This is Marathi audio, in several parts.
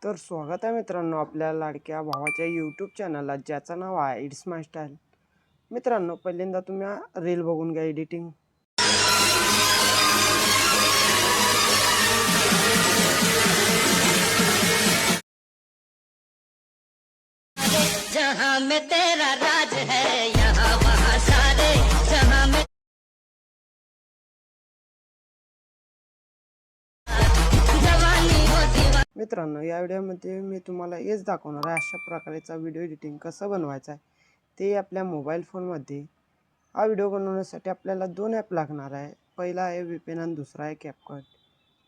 तर स्वागत आहे मित्रांनो आपल्या लाडक्या भावाच्या यूट्यूब चॅनलला, ज्याचं नाव आहे इट्स माय स्टाईल. मित्रांनो, पहिल्यांदा तुम्ही रील बघून घ्या एडिटिंग. जहाँ में तेरा राज है यहाँ वहाँ सारे जहाँ में जवानी हो दीवानी. मित्रांनो, या व्हिडिओमध्ये मी तुम्हाला हेच दाखवणार आहे अशा प्रकारचा व्हिडिओ एडिटिंग कसं बनवायचं आहे ते आपल्या मोबाईल फोनमध्ये. हा व्हिडिओ बनवण्यासाठी आपल्याला 2 ॲप लागणार आहे. पहिला आहे VPN आणि दुसरा आहे CapCut.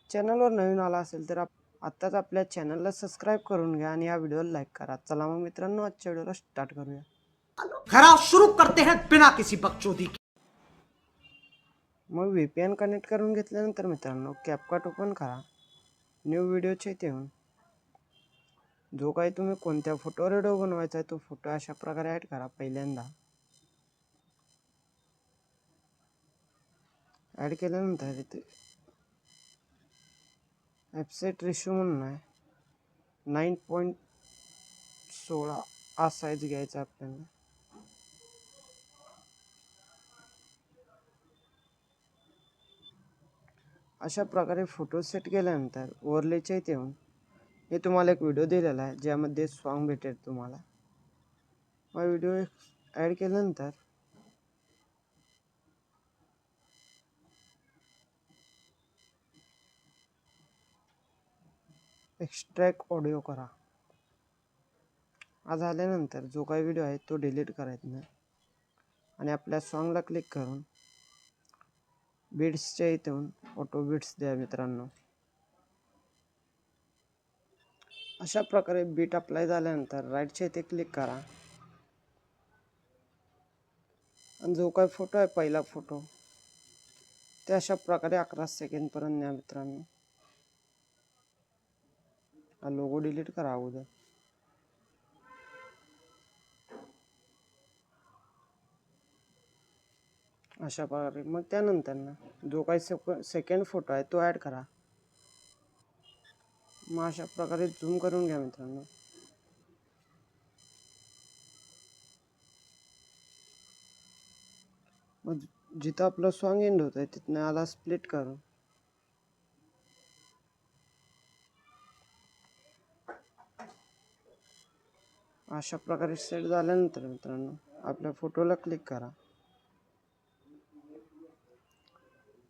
चॅनलवर नवीन आला असेल तर आत्ताच आपल्या चॅनलला सबस्क्राईब करून घ्या आणि या व्हिडिओला लाईक करा. चला मग मित्रांनो, आजच्या व्हिडिओला स्टार्ट करूया. खराब शुरू करते हैं बिना किसी बकचोदी के. मग VPN कनेक्ट करून घेतल्यानंतर मित्रांनो, CapCut ओपन करा. न्यू व्हिडिओच्या इथे येऊन जो काही तुम्ही कोणत्या फोटोवर व्हिडिओ बनवायचा आहे तो फोटो अशा प्रकारे ॲड करा. पहिल्यांदा ॲड केल्यानंतर इथे ॲपसेट रेशो म्हणून आहे 9.16 हा साईज घ्यायचा आपल्याला. अशा प्रकारे फोटो सेट केल्यानंतर ओव्हरलेच्या इथे येऊन हे तुम्हाला एक व्हिडिओ दिलेला आहे ज्यामध्ये सॉन्ग भेटेल तुम्हाला. मग व्हिडिओ ॲड केल्यानंतर एक्स्ट्रॅक्ट ऑडिओ करा. हा झाल्यानंतर जो काही व्हिडिओ आहे तो डिलीट करायचा नाही आणि आपल्या सॉन्गला क्लिक करून बीट्सच्या इथून ऑटो बीट्स द्या मित्रांनो. अशा प्रकारे बीट अप्लाय झाल्यानंतर राईटच्या इथे क्लिक करा आणि जो काही फोटो आहे पहिला फोटो ते अशा प्रकारे 11 सेकंडपर्यंत न्या मित्रांनो. हा लोगो डिलीट करा अगोदर. अशा प्रकारे मग त्यानंतर ना जो काही सेकंड फोटो आहे तो ॲड करा. मग अशा प्रकारे झूम करून घ्या मित्रांनो. मग जिथं आपलं सॉन्ग एंड होत आहे तिथनं आला स्प्लिट करून अशा प्रकारे सेट झाल्यानंतर मित्रांनो आपल्या फोटोला क्लिक करा.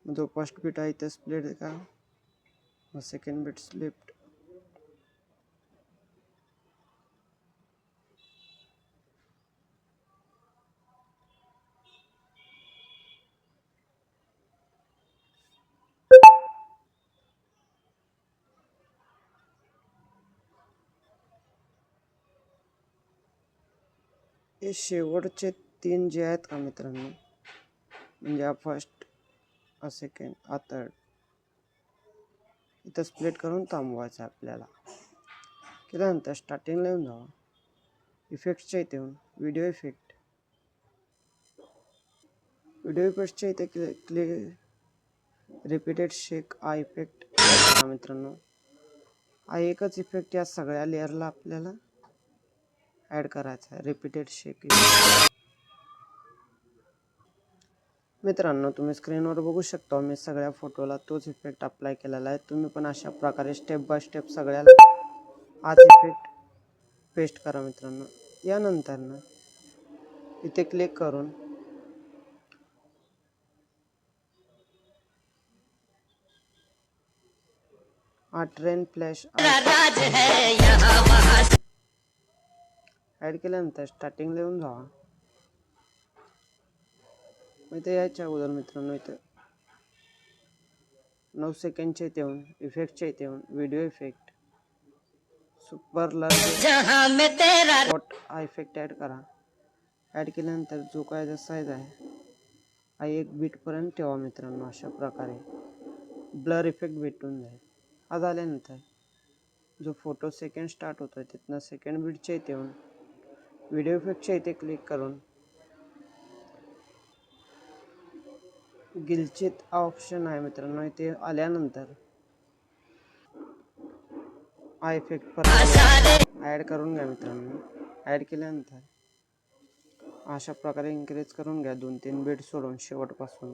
जो फर्स्ट बीट आहे ते स्प्लिट करा. मग सेकंड बीट स्लिप्ट. हे शेवटचे 3 जे आहेत का मित्रांनो, म्हणजे हा फर्स्ट, हा सेकंड, हा थर्ड, इथं स्प्लिट करून थांबवायचं आपल्याला. केल्यानंतर स्टार्टिंगला येऊन जावा. इफेक्ट्सच्या इथे येऊन व्हिडिओ इफेक्ट. व्हिडिओ इफेक्ट्सच्या इथे रिपीटेड शेक हा इफेक्ट करा मित्रांनो. हा एकच इफेक्ट या सगळ्या लेअरला आपल्याला ॲड करायचा आहे, रिपीटेड शेक. मित्रांनो, तुम्ही स्क्रीनवर बघू शकता मी सगळ्या फोटोला तोच इफेक्ट अप्लाय केलेला आहे. तुम्ही पण अशा प्रकारे स्टेप बाय स्टेप सगळ्याला हाच इफेक्ट पेस्ट करा मित्रांनो. यानंतर ना इथे क्लिक करून हा ट्रेन फ्लॅश राज है यहाँ वहाँ ॲड केल्यानंतर स्टार्टिंगला येऊन जावा. इथे यायच्या अगोदर मित्रांनो इथं 9 सेकंडच्या इथे येऊन इफेक्टच्या इथे येऊन व्हिडिओ इफेक्ट सुपर लार्ज जहाँ में तेरा स्पॉट हा इफेक्ट ॲड करा. ॲड केल्यानंतर जो काय जो साईज आहे हा 1 बीटपर्यंत ठेवा मित्रांनो. अशा प्रकारे ब्लर इफेक्ट भेटून जाईल. हा झाल्यानंतर जो फोटो सेकंड स्टार्ट होतो आहे तिथनं सेकंड बीटच्या इथे येऊन व्हिडिओ इफेक्टच्या इथे क्लिक करून गिलचित हा ऑप्शन आहे मित्रांनो. इथे आल्यानंतर हा इफेक्ट परत ॲड करून घ्या मित्रांनो. ॲड केल्यानंतर अशा प्रकारे इन्क्रीज करून घ्या 2-3 बीट सोडून शेवटपासून.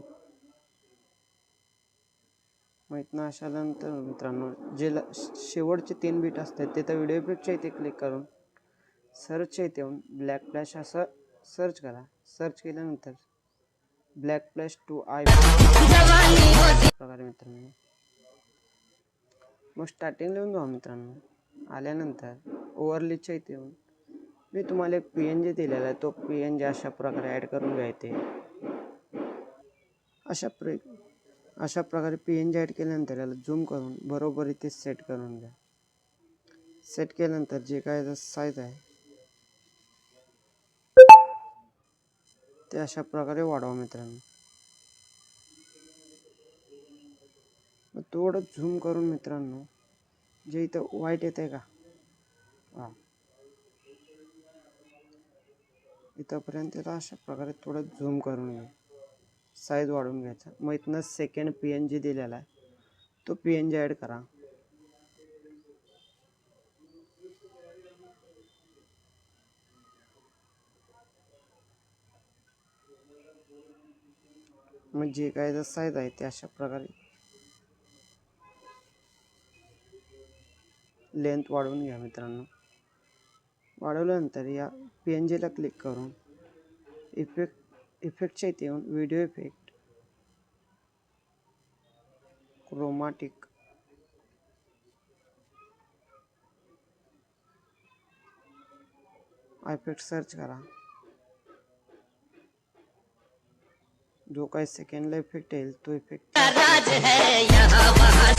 माहीत ना अशानंतर मित्रांनो जे शेवटचे 3 बीट असतात ते तर व्हिडिओ इफेक्टच्या इथे क्लिक करून सर्चच्या इथे येऊन ब्लॅक फ्लॅश असं सर्च करा. सर्च केल्यानंतर ब्लॅक फ्लॅश 2 आय प्रकारे मित्रांनो मग स्टार्टिंग लिहून जाऊ मित्रांनो. आल्यानंतर ओव्हरलेच्या इथे येऊन मी तुम्हाला एक PNG दिलेला आहे, तो PNG अशा प्रकारे ॲड करून घ्यायचे. अशा प्रकारे PNG ॲड केल्यानंतर याला झूम करून बरोबर इथे सेट करून घ्या. सेट केल्यानंतर जे काय साईज आहे ते अशा प्रकारे वाढवा मित्रांनो. मग थोडं झूम करून मित्रांनो जे इथं व्हाईट येत आहे का इथंपर्यंत त्याला अशा प्रकारे थोडं झूम करून घ्या. साईज वाढवून घ्यायचा. मग इथनं सेकंड PNG दिलेला आहे तो PNG ॲड करा. मग जे काय साईज आहे ते अशा प्रकारे लेंथ वाढवून घ्या मित्रांनो. वाढवल्यानंतर या PNGला क्लिक करून इफेक्टच्या इथे येऊन video effect chromatic effect search करा. जो काही सेकंडला इफेक्ट येईल तो इफेक्ट राज है यहाँ वहाँ।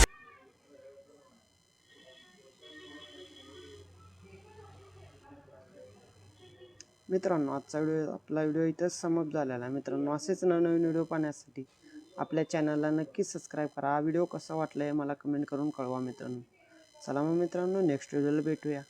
मित्रांनो आपला व्हिडिओ इथंच समाप्त झालेला आहे. मित्रांनो असेच नवनवीन व्हिडिओ पाहण्यासाठी आपल्या चॅनलला नक्की सबस्क्राईब करा. हा व्हिडिओ कसा वाटला आहे मला कमेंट करून कळवा मित्रांनो. चला मग मित्रांनो नेक्स्ट व्हिडिओला भेटूया.